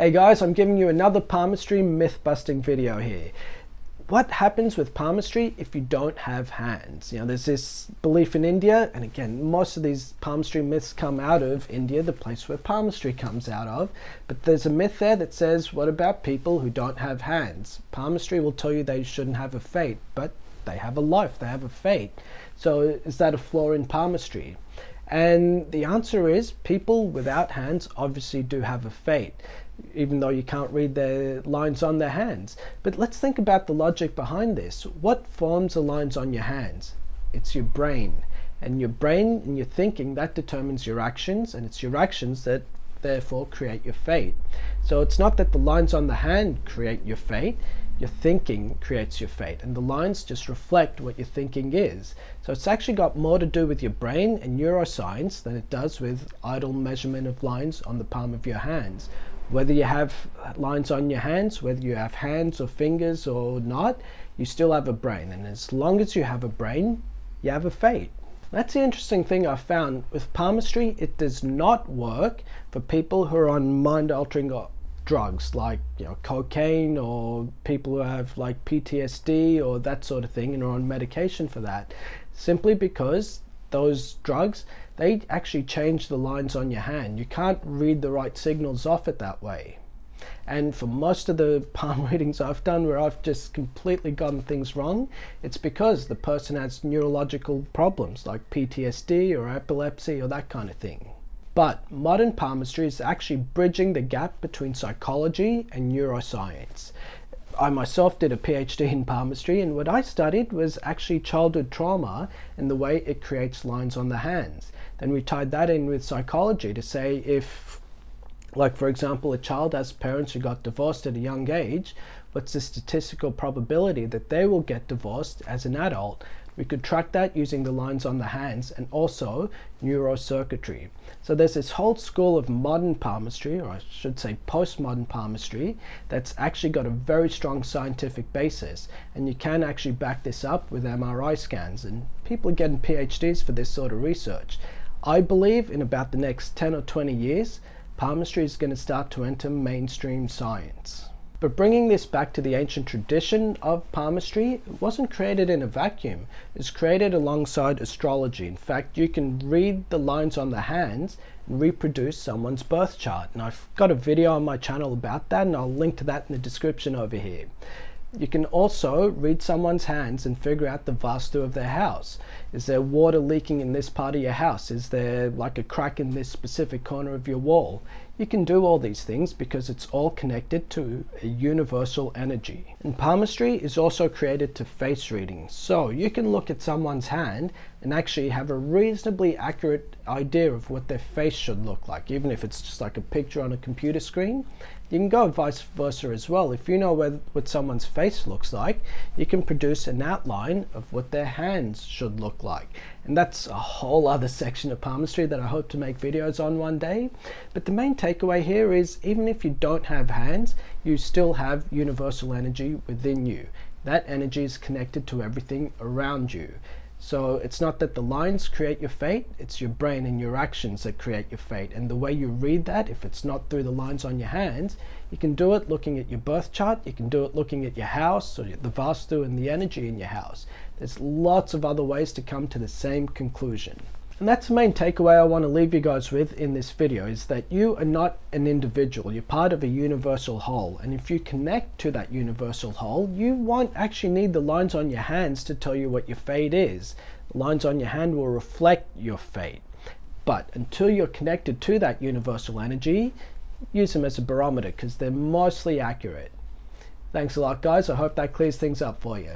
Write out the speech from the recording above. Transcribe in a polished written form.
Hey guys, I'm giving you another palmistry myth-busting video here. What happens with palmistry if you don't have hands? You know, there's this belief in India, and again, most of these palmistry myths come out of India, the place where palmistry comes out of. But there's a myth there that says, what about people who don't have hands? Palmistry will tell you they shouldn't have a fate, but they have a life, they have a fate. So is that a flaw in palmistry? And the answer is, people without hands obviously do have a fate, even though you can't read the lines on their hands. But let's think about the logic behind this. What forms the lines on your hands? It's your brain. And your brain and your thinking, that determines your actions, and it's your actions that therefore create your fate. So it's not that the lines on the hand create your fate, your thinking creates your fate, and the lines just reflect what your thinking is. So it's actually got more to do with your brain and neuroscience than it does with idle measurement of lines on the palm of your hands. Whether you have lines on your hands, whether you have hands or fingers or not, you still have a brain, and as long as you have a brain, you have a fate. That's the interesting thing I found with palmistry. It does not work for people who are on mind-altering drugs like, you know, cocaine, or people who have like PTSD or that sort of thing and are on medication for that, simply because those drugs, they actually change the lines on your hand. You can't read the right signals off it that way. And for most of the palm readings I've done where I've just completely gotten things wrong, it's because the person has neurological problems like PTSD or epilepsy or that kind of thing. But modern palmistry is actually bridging the gap between psychology and neuroscience. I myself did a PhD in palmistry, and what I studied was actually childhood trauma and the way it creates lines on the hands. Then we tied that in with psychology to say if, like for example, a child has parents who got divorced at a young age, what's the statistical probability that they will get divorced as an adult? We could track that using the lines on the hands and also neurocircuitry. So there's this whole school of modern palmistry, or I should say postmodern palmistry, that's actually got a very strong scientific basis, and you can actually back this up with MRI scans, and people are getting PhDs for this sort of research. I believe in about the next 10 or 20 years, palmistry is going to start to enter mainstream science. But bringing this back to the ancient tradition of palmistry, it wasn't created in a vacuum. It was created alongside astrology. In fact, you can read the lines on the hands and reproduce someone's birth chart. And I've got a video on my channel about that, and I'll link to that in the description over here. You can also read someone's hands and figure out the vastu of their house. Is there water leaking in this part of your house? Is there like a crack in this specific corner of your wall? You can do all these things because it's all connected to a universal energy. And palmistry is also created to face reading. So you can look at someone's hand and actually have a reasonably accurate idea of what their face should look like, even if it's just like a picture on a computer screen. You can go vice versa as well. If you know what someone's face looks like, you can produce an outline of what their hands should look like. And that's a whole other section of palmistry that I hope to make videos on one day. But the main takeaway here is, even if you don't have hands, you still have universal energy within you. That energy is connected to everything around you. So it's not that the lines create your fate, it's your brain and your actions that create your fate. And the way you read that, if it's not through the lines on your hands, you can do it looking at your birth chart, you can do it looking at your house, or the vastu and the energy in your house. There's lots of other ways to come to the same conclusion. And that's the main takeaway I want to leave you guys with in this video, is that you are not an individual, you're part of a universal whole. And if you connect to that universal whole, you won't actually need the lines on your hands to tell you what your fate is. The lines on your hand will reflect your fate. But until you're connected to that universal energy, use them as a barometer because they're mostly accurate. Thanks a lot guys, I hope that clears things up for you.